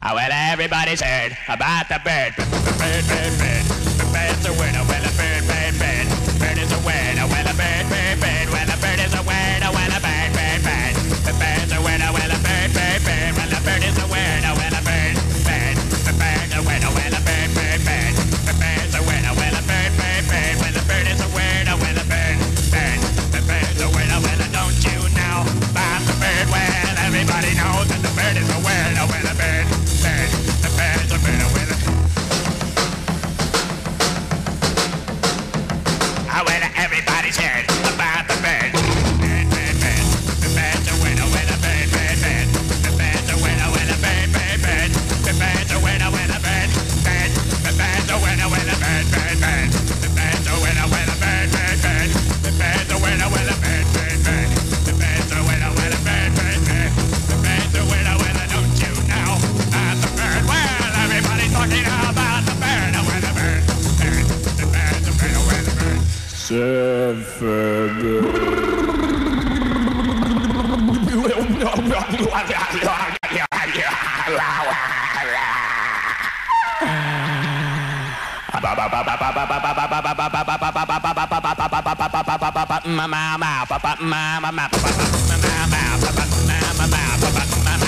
Well, everybody's heard about the bird. Bird, bird, bird. The bird's a winner. Well, a bird, bird, bird. Bird is a winner. Well, a bird, bird, bird. Well, a bird is a winner. Well, a bird, bird, bird. The bird's a winner. Well, a bird, bird, bird. Well, a bird is a winner. Well, a bird, bird. The bird's a winner. Well, a bird, bird, bird. The bird's a winner. Well, a bird, bird, bird. Well, a bird is a winner. Well, a bird, bird. The bird's a winner. Well, don't you know about the bird? Well, everybody knows that the bird is a winner. Well, a bird. The bird's a winner with it. Well, everybody's heard about the bird. Bird, bird, bird. The bird's a winner with a bird, bird, bird. The bird's a winner with a bird, bird, bird. The bird's a winner with a bird, bird. The bird's a winner with a bird, bird, bird. The bird's a winner with a bird, bird, bird. The bird's a winner with a bird, bird, bird. The bird's a winner with a bird, bird, bird. The bird's a winner with a don't you know about the bird? Well, everybody's talking about the bird, with a bird, bird. The bird's a winner with a bird. Mama